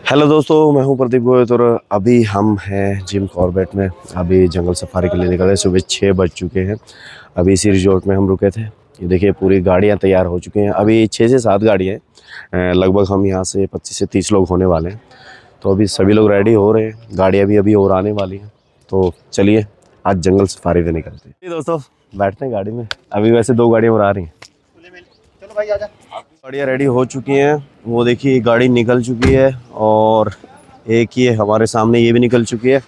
Hello दोस्तों, मैं हूं प्रदीप गोयल और अभी हम हैं जिम कॉर्बेट में। अभी जंगल सफारी के लिए निकले। सुबह 6 बज चुके हैं। अभी इसी रिजॉर्ट में हम रुके थे। ये देखिए पूरी गाड़ियां तैयार हो चुकी हैं। अभी 6 से 7 गाड़ियां हैं। लगभग हम यहाँ से 25 से 30 लोग होने वाले हैं। तो अभी सभी लोग रेडी हो रहे हैं। गाड़ियाँ भी अभी और आने वाली हैं। तो चलिए आज जंगल सफारी पे निकलते हैं। ये दोस्तों बैठते हैं गाड़ी में। अभी वैसे 2 गाड़ियाँ और आ रही हैं। चलो भाई आजा। गाड़ियाँ रेडी हो चुकी हैं। वो देखिए गाड़ी निकल चुकी है और एक ये हमारे सामने ये भी निकल चुकी है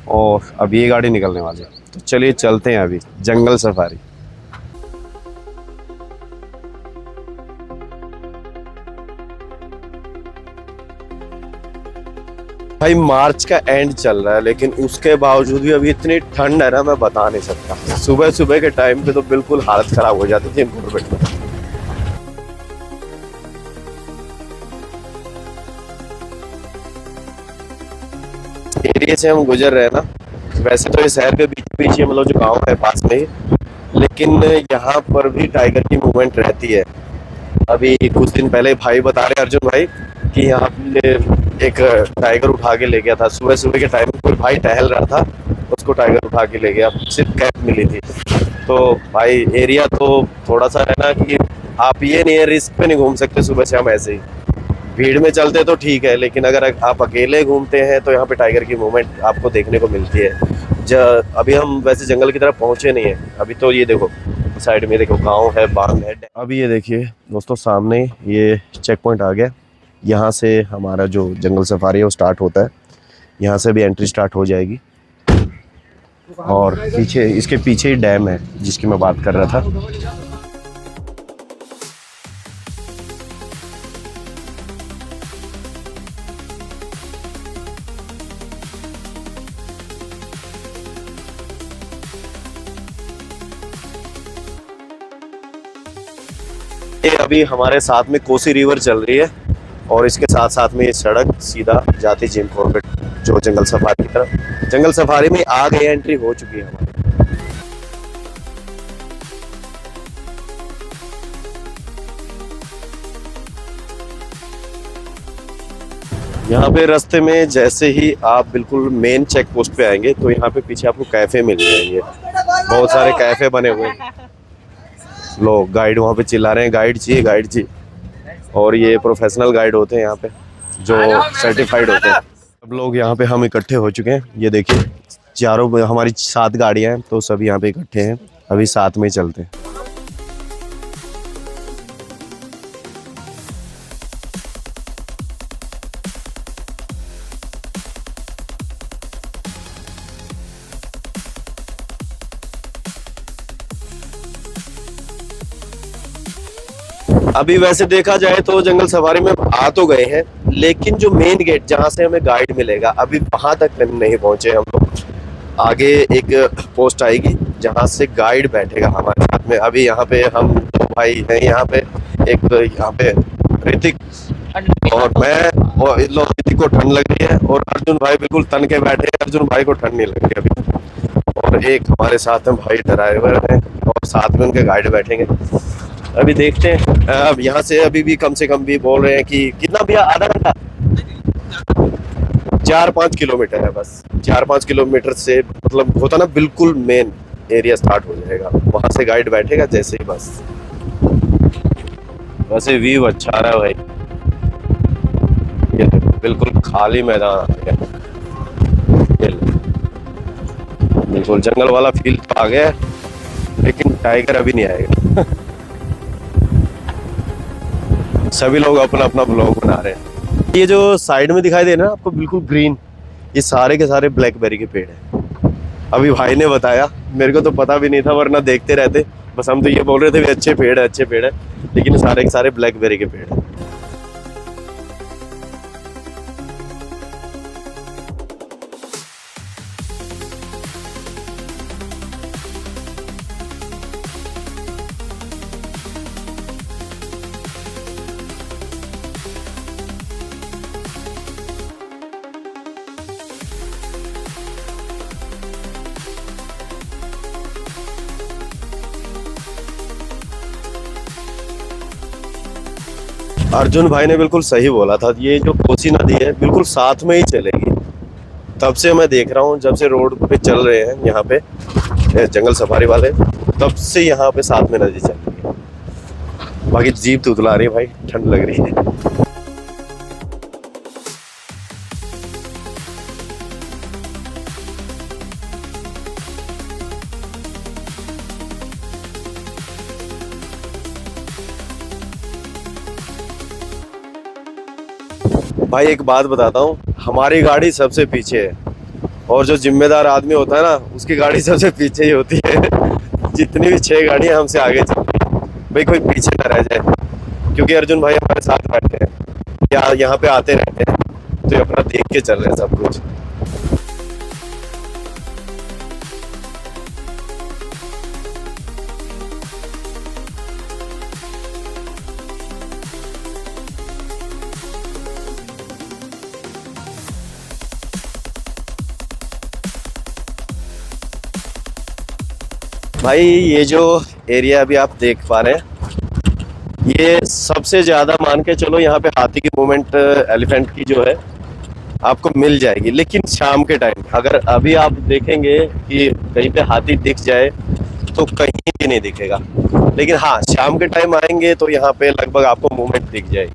और अब ये गाड़ी निकलने वाली है। तो चलिए चलते हैं अभी जंगल सफारी। भाई मार्च का एंड चल रहा है लेकिन उसके बावजूद भी अभी इतनी ठंड है ना, मैं बता नहीं सकता। सुबह सुबह के टाइम पे तो बिल्कुल हालत खराब हो जाती थी कॉर्बेट में। एरिया से हम गुजर रहे हैं ना, वैसे तो ये शहर के बीच बीच ही मतलब जो गांव है पास में ही, लेकिन यहाँ पर भी टाइगर की मूवमेंट रहती है। अभी कुछ दिन पहले भाई बता रहे अर्जुन भाई कि यहाँ पे एक टाइगर उठा के ले गया था। सुबह सुबह के टाइम कोई भाई टहल रहा था, उसको टाइगर उठा के ले गया। सिर्फ कैप मिली थी। तो भाई एरिया तो थोड़ा सा है ना कि आप ये नहीं है, रिस्क पे नहीं घूम सकते सुबह से हम ऐसे ही। भीड़ में चलते तो ठीक है, लेकिन अगर आप अकेले घूमते हैं तो यहाँ पे टाइगर की मूवमेंट आपको देखने को मिलती है। अभी हम वैसे जंगल की तरफ पहुंचे नहीं है। अभी तो ये देखो साइड में देखो गांव है, बांध है। अभी ये देखिए दोस्तों सामने ये चेक पॉइंट आ गया। यहाँ से हमारा जो जंगल सफारी है वो स्टार्ट होता है। यहाँ से भी एंट्री स्टार्ट हो जाएगी और पीछे इसके पीछे ही डैम है जिसकी मैं बात कर रहा था। ये अभी हमारे साथ में कोसी रिवर चल रही है और इसके साथ साथ में ये सड़क सीधा जाती जिम कॉर्बेट जो जंगल सफारी की तरफ। जंगल सफारी में आ गई, एंट्री हो चुकी है हमारी। यहाँ पे रास्ते में जैसे ही आप बिल्कुल मेन चेक पोस्ट पे आएंगे तो यहाँ पे पीछे आपको कैफे मिल जाएंगे। बहुत सारे कैफे बने हुए हैं। लोग गाइड वहाँ पे चिल्ला रहे हैं, गाइड चाहिए गाइड चाहिए। और ये प्रोफेशनल गाइड होते हैं यहाँ पे जो सर्टिफाइड होते हैं। सब लोग यहाँ पे हम इकट्ठे हो चुके हैं। ये देखिए चारों हमारी 7 गाड़ियाँ हैं तो सभी यहाँ पे इकट्ठे हैं। अभी साथ में ही चलते हैं। अभी वैसे देखा जाए तो जंगल सफारी में आ तो गए हैं, लेकिन जो मेन गेट जहाँ से हमें गाइड मिलेगा अभी वहां तक नहीं पहुंचे हम लोग। आगे एक पोस्ट आएगी जहाँ से गाइड बैठेगा हमारे साथ में। अभी यहाँ पे हम 2 भाई हैं। यहाँ पे यहाँ पे ऋतिक और मैं, और इन लोग ऋतिक को ठंड लग रही है और अर्जुन भाई बिल्कुल तन के बैठे हैं। अर्जुन भाई को ठंड नहीं लग रही अभी। और एक हमारे साथ में भाई ड्राइवर है और साथ में उनके गाइड बैठेंगे। अभी देखते हैं। अब यहाँ से अभी भी कम से कम भी बोल रहे हैं कि कितना भैया, आधा घंटा 4-5 किलोमीटर है बस। 4-5 किलोमीटर से मतलब होता ना बिल्कुल मेन एरिया स्टार्ट हो जाएगा। वहां से गाइड बैठेगा जैसे ही बस। वैसे व्यू अच्छा आ रहा है भाई। ये बिल्कुल खाली मैदान आ गया। बिल्कुल जंगल वाला फील तो आ गया, लेकिन टाइगर अभी नहीं आएगा। सभी लोग अपना अपना ब्लॉग बना रहे हैं। ये जो साइड में दिखाई दे रहा है ना आपको बिल्कुल ग्रीन, ये सारे के सारे ब्लैकबेरी के पेड़ हैं। अभी भाई ने बताया, मेरे को तो पता भी नहीं था वरना देखते रहते। बस हम तो ये बोल रहे थे भी अच्छे पेड़ है अच्छे पेड़ है, लेकिन सारे के सारे ब्लैकबेरी के पेड़ हैं। अर्जुन भाई ने बिल्कुल सही बोला था, ये जो कोसी नदी है बिल्कुल साथ में ही चलेगी। तब से मैं देख रहा हूँ, जब से रोड पे चल रहे हैं यहाँ पे जंगल सफारी वाले, तब से यहाँ पे साथ में नदी चल रही है। बाकी जीप तो उतला रही है भाई, ठंड लग रही है। भाई एक बात बताता हूँ, हमारी गाड़ी सबसे पीछे है और जो जिम्मेदार आदमी होता है ना, उसकी गाड़ी सबसे पीछे ही होती है। जितनी भी 6 गाड़ियां हमसे आगे चल रही है, भाई कोई पीछे ना रह जाए, क्योंकि अर्जुन भाई हमारे साथ बैठे हैं या यहाँ पे आते रहते हैं, तो ये अपना देख के चल रहे हैं सब कुछ। भाई ये जो एरिया अभी आप देख पा रहे हैं, ये सबसे ज्यादा मान के चलो यहाँ पे हाथी की मूवमेंट, एलिफेंट की जो है आपको मिल जाएगी। लेकिन शाम के टाइम अगर अभी आप देखेंगे कि कहीं पे हाथी दिख जाए तो कहीं भी नहीं दिखेगा, लेकिन हाँ शाम के टाइम आएंगे तो यहाँ पे लगभग आपको मूवमेंट दिख जाएगी।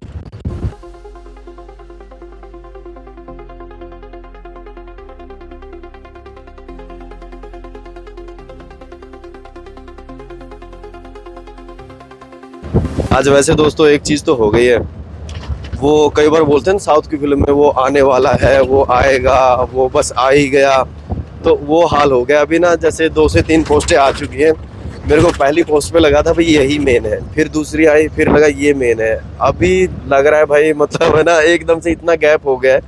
आज वैसे दोस्तों एक चीज तो हो गई है, वो कई बार बोलते हैं ना साउथ की फिल्म में, वो आने वाला है, वो आएगा, वो बस आ ही गया, तो वो हाल हो गया। अभी ना जैसे 2 से 3 पोस्टें आ चुकी हैं। मेरे को पहली पोस्ट पे लगा था भाई यही मेन है, फिर दूसरी आई, फिर लगा ये मेन है, अभी लग रहा है भाई मतलब है ना एकदम से इतना गैप हो गया है,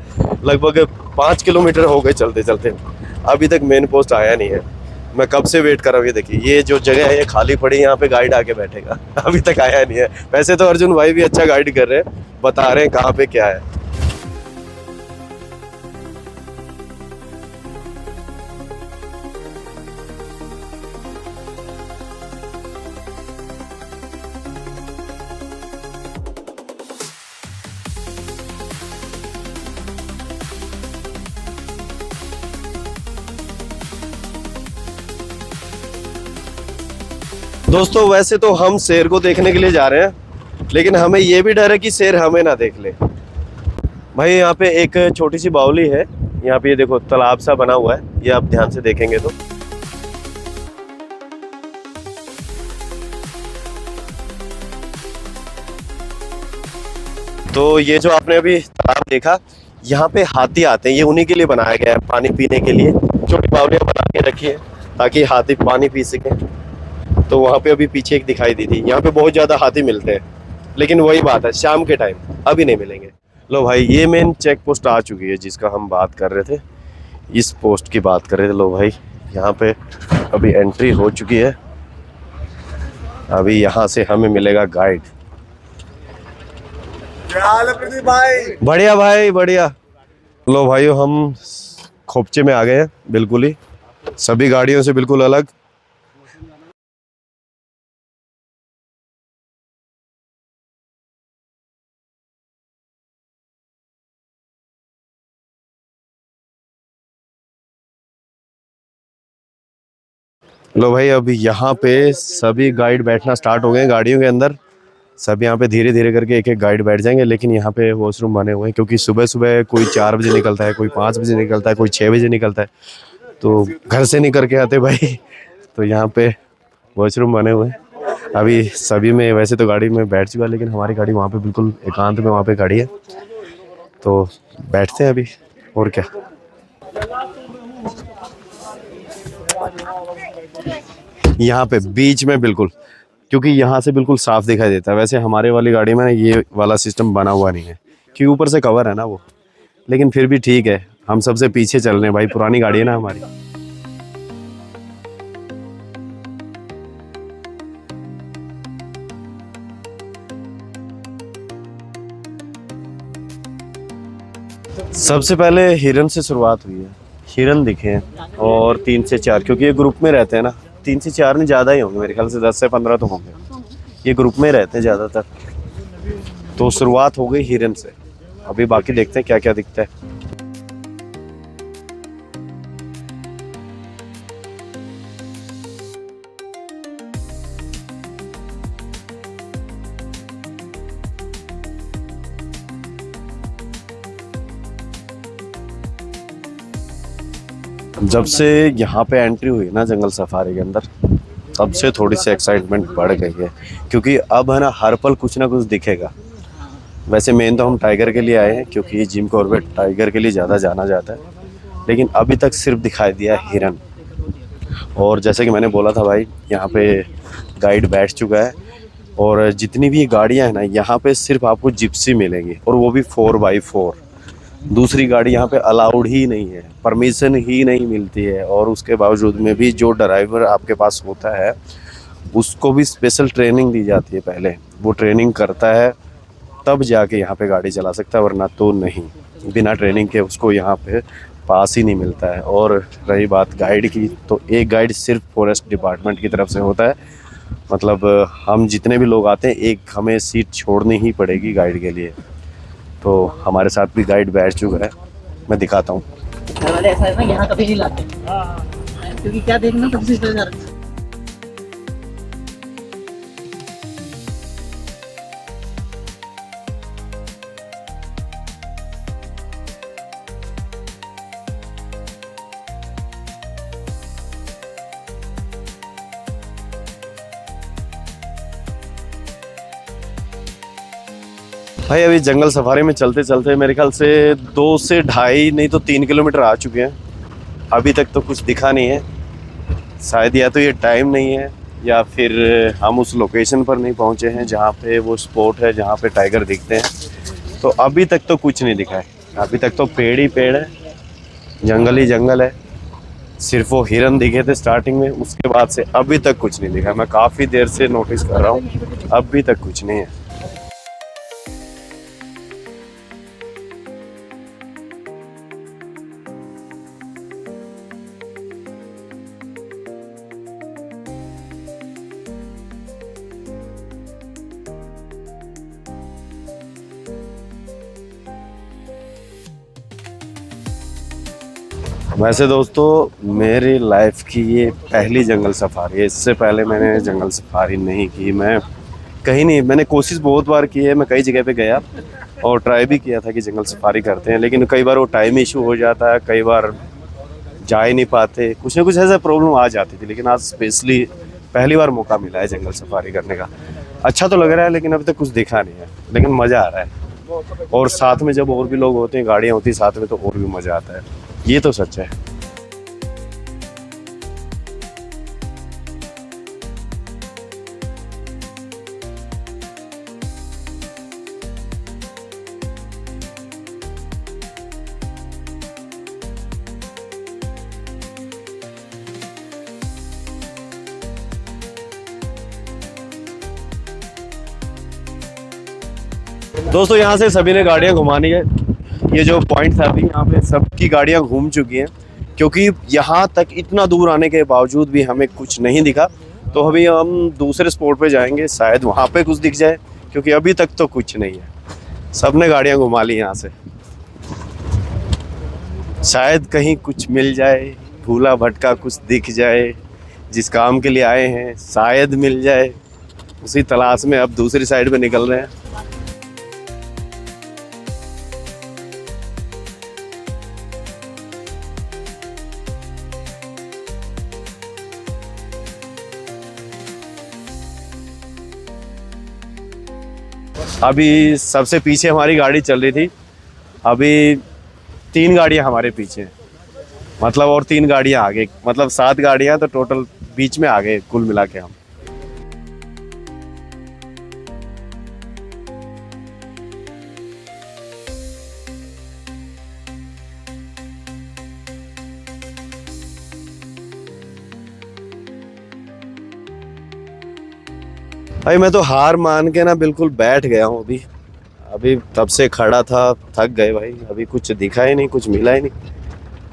लगभग 5 किलोमीटर हो गए चलते चलते, अभी तक मेन पोस्ट आया नहीं है। मैं कब से वेट कर रहा हूँ। ये देखिए ये जो जगह है ये खाली पड़ी, यहाँ पे गाइड आके बैठेगा, अभी तक आया नहीं है। वैसे तो अर्जुन भाई भी अच्छा गाइड कर रहे हैं, बता रहे हैं कहाँ पे क्या है। दोस्तों वैसे तो हम शेर को देखने के लिए जा रहे हैं, लेकिन हमें ये भी डर है कि शेर हमें ना देख ले। भाई यहाँ पे एक छोटी सी बावली है, यहाँ पे ये देखो तालाब सा बना हुआ है, ये आप ध्यान से देखेंगे तो ये जो आपने अभी तालाब देखा, यहाँ पे हाथी आते हैं, ये उन्हीं के लिए बनाया गया है, पानी पीने के लिए छोटी बावलियाँ बना के रखी है ताकि हाथी पानी पी सके। तो वहाँ पे अभी पीछे एक दिखाई दी थी, यहाँ पे बहुत ज़्यादा हाथी मिलते हैं, लेकिन वही बात है शाम के टाइम अभी नहीं मिलेंगे। लो भाई ये मेन चेक पोस्ट आ चुकी है जिसका हम बात कर रहे थे, इस पोस्ट की बात कर रहे थे। लो भाई यहाँ पे अभी एंट्री हो चुकी है, अभी यहाँ से हमें मिलेगा गाइड। क्या हाल है प्रदीप भाई? बढ़िया भाई बढ़िया। लो भाइयों हम खोपचे में आ गए हैं, बिल्कुल ही सभी गाड़ियों से बिल्कुल अलग। लो भाई अभी यहाँ पे सभी गाइड बैठना स्टार्ट हो गए हैं गाड़ियों के अंदर। सब यहाँ पे धीरे धीरे करके एक एक गाइड बैठ जाएंगे, लेकिन यहाँ पे वॉशरूम बने हुए हैं क्योंकि सुबह सुबह कोई 4 बजे निकलता है, कोई 5 बजे निकलता है, कोई 6 बजे निकलता है, तो घर से नहीं करके आते भाई। तो यहाँ पे वॉशरूम बने हुए हैं। अभी सभी में वैसे तो गाड़ी में बैठ चुका, लेकिन हमारी गाड़ी वहाँ पे बिल्कुल एकांत में वहाँ पे खड़ी है, तो बैठते हैं अभी और क्या। यहाँ पे बीच में बिल्कुल, क्योंकि यहाँ से बिल्कुल साफ दिखाई देता है। वैसे हमारे वाली गाड़ी में ना ये वाला सिस्टम बना हुआ नहीं है क्योंकि ऊपर से कवर है ना वो, लेकिन फिर भी ठीक है, हम सबसे पीछे चल रहे हैं भाई, पुरानी गाड़ी है ना हमारी। सबसे पहले हिरन से शुरुआत हुई है, हिरन दिखे हैं और 3 से 4, क्योंकि ये ग्रुप में रहते हैं ना, 3 से 4 नहीं ज़्यादा ही होंगे मेरे ख्याल से, 10 से 15 तो होंगे, ये ग्रुप में रहते हैं ज़्यादातर। तो शुरुआत हो गई हिरन से, अभी बाकी देखते हैं क्या क्या दिखता है। जब से यहाँ पे एंट्री हुई ना जंगल सफारी के अंदर, तब से थोड़ी सी एक्साइटमेंट बढ़ गई है, क्योंकि अब है ना हर पल कुछ ना कुछ दिखेगा। वैसे मेन तो हम टाइगर के लिए आए हैं, क्योंकि जिम कॉर्बेट टाइगर के लिए ज़्यादा जाना जाता है, लेकिन अभी तक सिर्फ दिखाई दिया हिरन। और जैसे कि मैंने बोला था भाई, यहाँ पे गाइड बैठ चुका है, और जितनी भी गाड़ियाँ हैं ना यहाँ पे सिर्फ आपको जिप्सी मिलेंगी, और वो भी 4x4। दूसरी गाड़ी यहाँ पे अलाउड ही नहीं है, परमिशन ही नहीं मिलती है। और उसके बावजूद में भी जो ड्राइवर आपके पास होता है उसको भी स्पेशल ट्रेनिंग दी जाती है, पहले वो ट्रेनिंग करता है तब जाके यहाँ पे गाड़ी चला सकता है, वरना तो नहीं, बिना ट्रेनिंग के उसको यहाँ पे पास ही नहीं मिलता है। और रही बात गाइड की, तो एक गाइड सिर्फ फॉरेस्ट डिपार्टमेंट की तरफ से होता है, मतलब हम जितने भी लोग आते हैं एक हमें सीट छोड़नी ही पड़ेगी गाइड के लिए। तो हमारे साथ भी गाइड बैठ चुका है, मैं दिखाता हूँ। घर वाले ऐसा है ना, यहाँ कभी नहीं लाते, क्योंकि क्या देखना सबसे ज्यादा। भाई अभी जंगल सफारी में चलते चलते मेरे ख्याल से 2 से 2.5 नहीं तो 3 किलोमीटर आ चुके हैं। अभी तक तो कुछ दिखा नहीं है, शायद या तो ये टाइम नहीं है या फिर हम उस लोकेशन पर नहीं पहुंचे हैं जहां पे वो स्पॉट है जहां पे टाइगर दिखते हैं। तो अभी तक तो कुछ नहीं दिखा है, अभी तक तो पेड़ ही पेड़ है, जंगल ही जंगल है। सिर्फ वो हिरन दिखे थे स्टार्टिंग में, उसके बाद से अभी तक कुछ नहीं दिखा। मैं काफ़ी देर से नोटिस कर रहा हूँ, अभी तक कुछ नहीं है। वैसे दोस्तों मेरी लाइफ की ये पहली जंगल सफारी है, इससे पहले मैंने जंगल सफारी नहीं की। मैं कहीं नहीं, मैंने कोशिश बहुत बार की है, मैं कई जगह पे गया और ट्राई भी किया था कि जंगल सफारी करते हैं, लेकिन कई बार वो टाइम इशू हो जाता है, कई बार जा ही नहीं पाते, कुछ ना कुछ ऐसा प्रॉब्लम आ जाती थी। लेकिन आज स्पेशली पहली बार मौका मिला है जंगल सफारी करने का। अच्छा तो लग रहा है, लेकिन अभी तक कुछ दिखा नहीं है, लेकिन मज़ा आ रहा है। और साथ में जब और भी लोग होते हैं, गाड़ियाँ होती हैं साथ में, तो और भी मज़ा आता है, ये तो सच है। दोस्तों यहाँ से सभी ने गाड़ियाँ घुमानी है, ये जो पॉइंट था अभी यहाँ पे सबकी गाड़ियाँ घूम चुकी हैं, क्योंकि यहाँ तक इतना दूर आने के बावजूद भी हमें कुछ नहीं दिखा। तो अभी हम दूसरे स्पॉट पे जाएंगे, शायद वहाँ पे कुछ दिख जाए, क्योंकि अभी तक तो कुछ नहीं है। सबने गाड़ियाँ घुमा ली यहाँ से, शायद कहीं कुछ मिल जाए, भूला भटका कुछ दिख जाए, जिस काम के लिए आए हैं शायद मिल जाए, उसी तलाश में अब दूसरी साइड पे निकल रहे हैं। अभी सबसे पीछे हमारी गाड़ी चल रही थी, अभी 3 गाड़ियां हमारे पीछे हैं, मतलब और 3 गाड़ियां आगे, मतलब 7 गाड़ियां, तो टोटल बीच में आ गए कुल मिला के हम। भाई मैं तो हार मान के ना बिल्कुल बैठ गया हूँ। अभी तब से खड़ा था, थक गए भाई, अभी कुछ दिखा ही नहीं, कुछ मिला ही नहीं।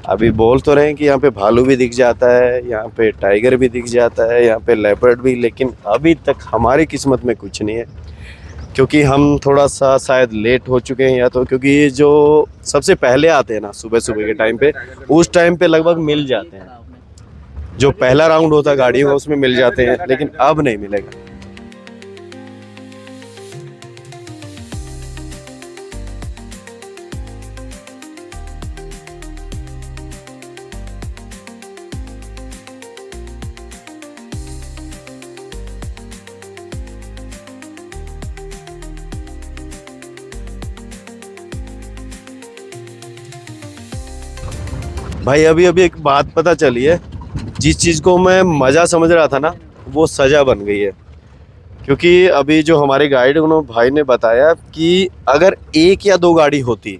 अभी बोल तो रहे हैं कि यहाँ पे भालू भी दिख जाता है, यहाँ पे टाइगर भी दिख जाता है, यहाँ पे लेपर्ड भी, लेकिन अभी तक हमारी किस्मत में कुछ नहीं है। क्योंकि हम थोड़ा सा शायद लेट हो चुके हैं, या तो क्योंकि ये जो सबसे पहले आते हैं ना सुबह सुबह के टाइम पे, उस टाइम पे लगभग मिल जाते हैं। जो पहला राउंड होता है गाड़ियों का उसमें मिल जाते हैं, लेकिन अब नहीं मिलेगा। भाई अभी अभी एक बात पता चली है, जिस चीज़ को मैं मज़ा समझ रहा था ना, वो सज़ा बन गई है। क्योंकि अभी जो हमारे गाइड उन्होंने भाई ने बताया कि अगर एक या दो गाड़ी होती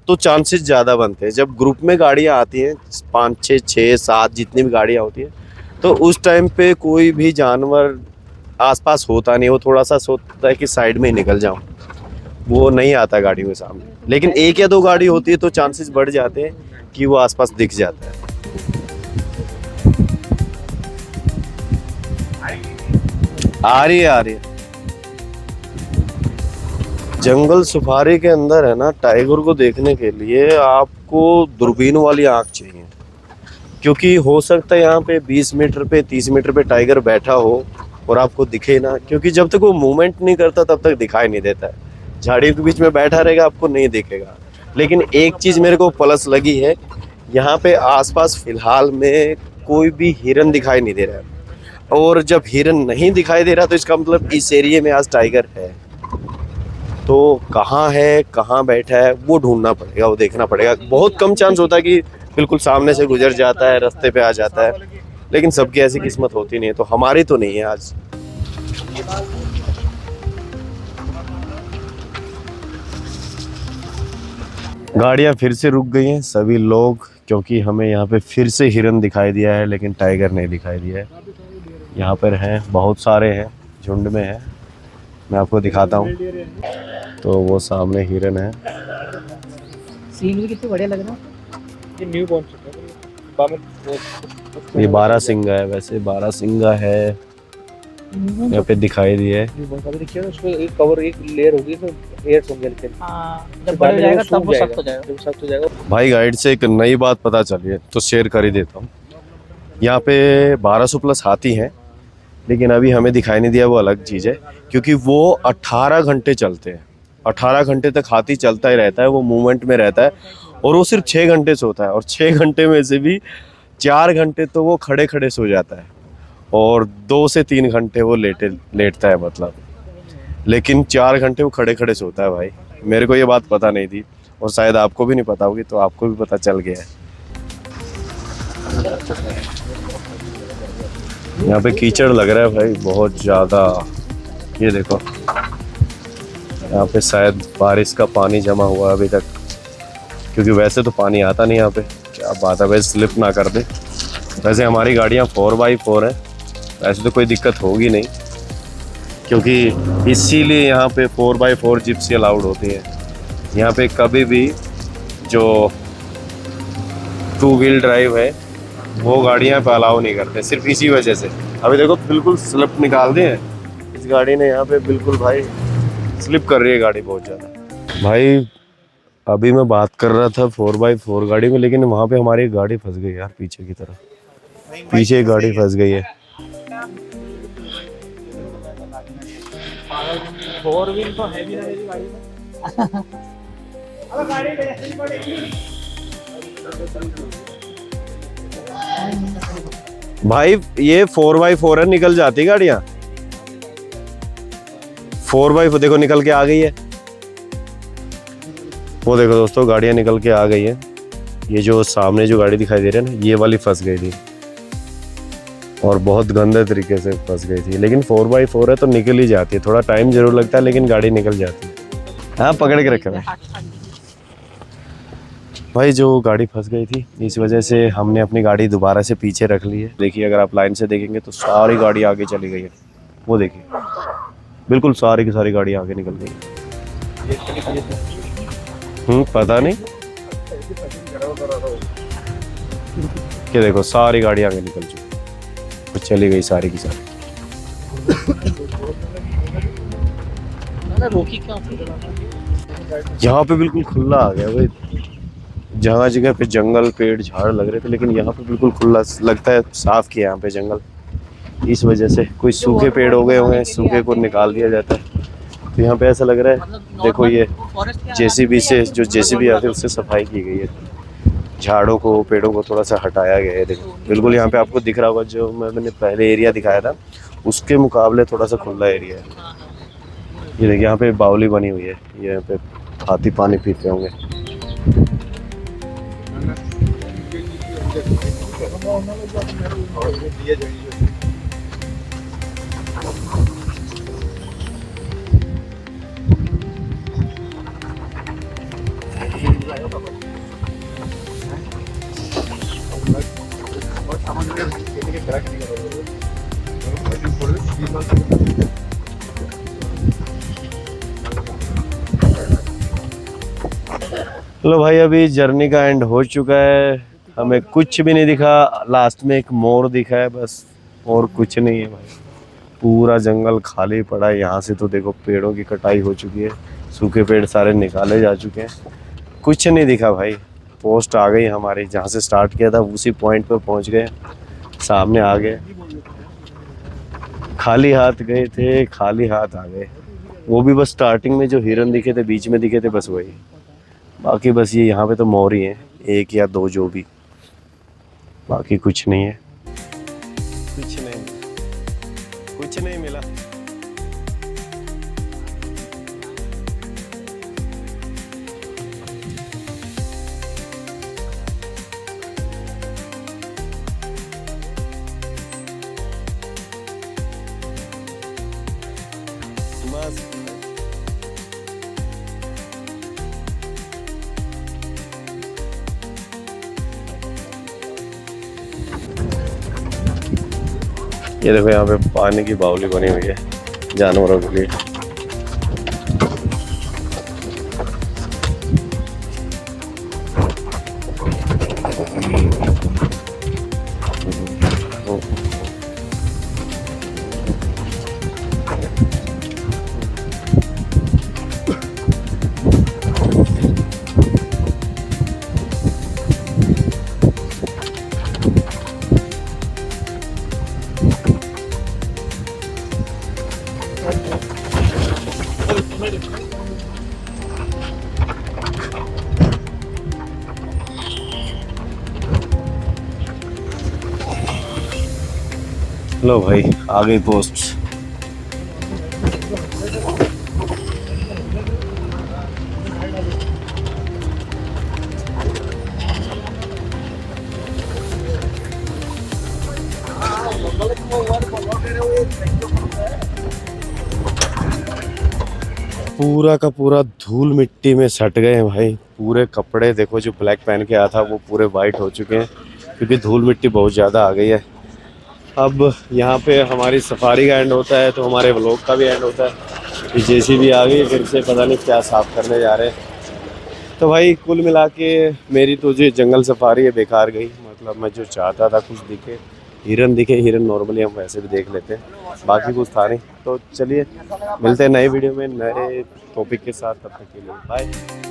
तो चांसेस ज़्यादा बनते हैं। जब ग्रुप में गाड़ियाँ आती हैं 5 6 6 7 जितनी भी गाड़ियाँ होती हैं, तो उस टाइम पे कोई भी जानवर आसपास होता नहीं, वो थोड़ा सा सोचता है कि साइड में ही निकल जाऊँ, वो नहीं आता गाड़ियों के सामने। लेकिन एक या दो गाड़ी होती है तो चांसेस बढ़ जाते हैं कि वो आसपास दिख जाता है। आ रही है। जंगल सफारी के अंदर है ना, टाइगर को देखने के लिए आपको दूरबीन वाली आंख चाहिए। क्योंकि हो सकता है यहाँ पे 20 मीटर पे 30 मीटर पे टाइगर बैठा हो और आपको दिखे ना, क्योंकि जब तक वो मूवमेंट नहीं करता तब तक दिखाई नहीं देता है। झाड़ियों के बीच में बैठा रहेगा, आपको नहीं दिखेगा। लेकिन एक चीज़ मेरे को प्लस लगी है, यहाँ पे आसपास फिलहाल में कोई भी हिरन दिखाई नहीं दे रहा है। और जब हिरन नहीं दिखाई दे रहा तो इसका मतलब इस एरिया में आज टाइगर है। तो कहाँ है, कहाँ बैठा है, वो ढूंढना पड़ेगा, वो देखना पड़ेगा। बहुत कम चांस होता है कि बिल्कुल सामने से गुजर जाता है, रास्ते पे आ जाता है, लेकिन सबकी ऐसी किस्मत होती नहीं है। तो हमारी तो नहीं है आज। गाड़ियाँ फिर से रुक गई हैं सभी लोग, क्योंकि हमें यहाँ पे फिर से हिरन दिखाई दिया है, लेकिन टाइगर नहीं दिखाई दिया है। यहाँ पर हैं, बहुत सारे हैं, झुंड में हैं। मैं आपको दिखाता हूँ। तो वो सामने हिरन है। सीन भी कितने बढ़िया लग रहा है। ये न्यू बॉर्न ये बारहसिंगा है, वैसे बारहसिंगा है, यहाँ पे दिखाई दिया है। देखिए ना, उसमें एक कवर एक लेयर होगी तो हेयर्स होंगे, लेकिन जब बड़ा हो जाएगा तब वो सख्त हो जाएगा। जब सख्त हो जाएगा। भाई गाइड से एक नई बात पता चली है तो शेयर कर ही देता हूँ। यहाँ पे 1200 प्लस हाथी हैं, लेकिन अभी हमें दिखाई नहीं दिया, वो अलग चीज़ है। क्योंकि वो 18 घंटे चलते हैं, 18 घंटे तक हाथी चलता ही रहता है, वो मूवमेंट में रहता है। और वो सिर्फ 6 घंटे सोता है, और 6 घंटे में से भी 4 घंटे तो वो खड़े खड़े सो जाता है, और 2 से 3 घंटे वो लेटता है मतलब। लेकिन 4 घंटे वो खड़े खड़े सोता है। भाई मेरे को ये बात पता नहीं थी, और शायद आपको भी नहीं पता होगी, तो आपको भी पता चल गया है। यहाँ पे कीचड़ लग रहा है भाई बहुत ज़्यादा। ये देखो, यहाँ पे शायद बारिश का पानी जमा हुआ अभी तक, क्योंकि वैसे तो पानी आता नहीं यहाँ पे। क्या बात है भाई, स्लिप ना कर दे। वैसे हमारी गाड़ियाँ 4x4 है, वैसे तो कोई दिक्कत होगी नहीं, क्योंकि इसीलिए यहाँ पे 4x4 जिप्सी अलाउड होती है। यहाँ पे कभी भी जो 2 व्हील ड्राइव है वो गाड़ियाँ पे अलाउ नहीं करते, सिर्फ इसी वजह से। अभी देखो बिल्कुल स्लिप निकाल दी है इस गाड़ी ने यहाँ पे, बिल्कुल भाई स्लिप कर रही है गाड़ी बहुत ज़्यादा। भाई अभी मैं बात कर रहा था 4x4 गाड़ी में, लेकिन वहाँ पे हमारी गाड़ी फंस गई यार, पीछे की तरफ। पीछे गाड़ी फंस गई है। 4 व्हील तो है भी ना मेरी गाड़ी में। अब गाड़ी ऐसी पड़ेगी भाई, ये 4x4 है, निकल जाती गाड़ियाँ। 4x4 देखो निकल के आ गई है। वो देखो दोस्तों, गाड़ियाँ निकल के आ गई है। ये जो सामने जो गाड़ी दिखाई दे रही है ना, ये वाली फंस गई थी, और बहुत गंदे तरीके से फंस गई थी। लेकिन 4x4 है तो निकल ही जाती है, थोड़ा टाइम जरूर लगता है, लेकिन गाड़ी निकल जाती है। हाँ, पकड़ के रखे भाई। जो गाड़ी फंस गई थी, इस वजह से हमने अपनी गाड़ी दोबारा से पीछे रख ली है। देखिए, अगर आप लाइन से देखेंगे तो सारी गाड़ी आगे चली गई है। वो देखिए, बिल्कुल सारी की सारी गाड़ी आगे निकल गई। पता नहीं कि देखो सारी गाड़ी आगे निकल चुकी, चली गई सारी की सारी। मैंने रोकी क्यों फिर? यहाँ पे बिल्कुल खुला आ गया भाई। जगह जगह पे जंगल पेड़ झाड़ लग रहे थे, लेकिन यहाँ पे बिल्कुल खुला लगता है, साफ किया यहाँ पे जंगल। इस वजह से कोई सूखे पेड़ हो गए होंगे, सूखे को निकाल दिया जाता है। तो यहाँ पे ऐसा लग रहा है, देखो ये जेसीबी से, जो जेसीबी आती है उससे सफाई की गई है। झाड़ों को पेड़ों को थोड़ा सा हटाया गया है। देखो बिल्कुल यहाँ पे आपको दिख रहा होगा, जो मैंने पहले एरिया दिखाया था उसके मुकाबले थोड़ा सा खुला एरिया है। ये देखिए यहाँ पे बावली बनी हुई है, यहाँ पे हाथी पानी पीते होंगे। चलो भाई, अभी जर्नी का एंड हो चुका है। हमें कुछ भी नहीं दिखा, लास्ट में एक मोर दिखा है बस, और कुछ नहीं है भाई। पूरा जंगल खाली पड़ा है। यहाँ से तो देखो पेड़ों की कटाई हो चुकी है, सूखे पेड़ सारे निकाले जा चुके हैं, कुछ नहीं दिखा भाई। पोस्ट आ गई हमारी, जहाँ से स्टार्ट किया था उसी पॉइंट पे पहुँच गए, सामने आ गए। खाली हाथ गए थे, खाली हाथ आ गए। वो भी बस स्टार्टिंग में जो हिरन दिखे थे, बीच में दिखे थे, बस वही। बाकी बस ये यहाँ पे तो मोर ही हैं, एक या दो जो भी, बाकी कुछ नहीं है। कुछ नहीं, कुछ नहीं मिला। मस्त। ये देखो यहाँ पे पानी की बावली बनी हुई है जानवरों के लिए। लो भाई, आ गई पोस्ट। पूरा का पूरा धूल मिट्टी में सट गए हैं भाई। पूरे कपड़े देखो, जो ब्लैक पहन के आया था वो पूरे वाइट हो चुके हैं, क्योंकि धूल मिट्टी बहुत ज़्यादा आ गई है। अब यहाँ पे हमारी सफारी का एंड होता है, तो हमारे व्लॉग का भी एंड होता है। जेसीबी आ गई, फिर से पता नहीं क्या साफ़ करने जा रहे हैं। तो भाई कुल मिला के मेरी तो जो जंगल सफारी है बेकार गई। मतलब मैं जो चाहता था कुछ दिखे, हिरन दिखे, हिरन नॉर्मली हम वैसे भी देख लेते हैं, बाकी कुछ था नहीं। तो चलिए मिलते हैं नए वीडियो में नए टॉपिक के साथ, तब तक के लिए बाय।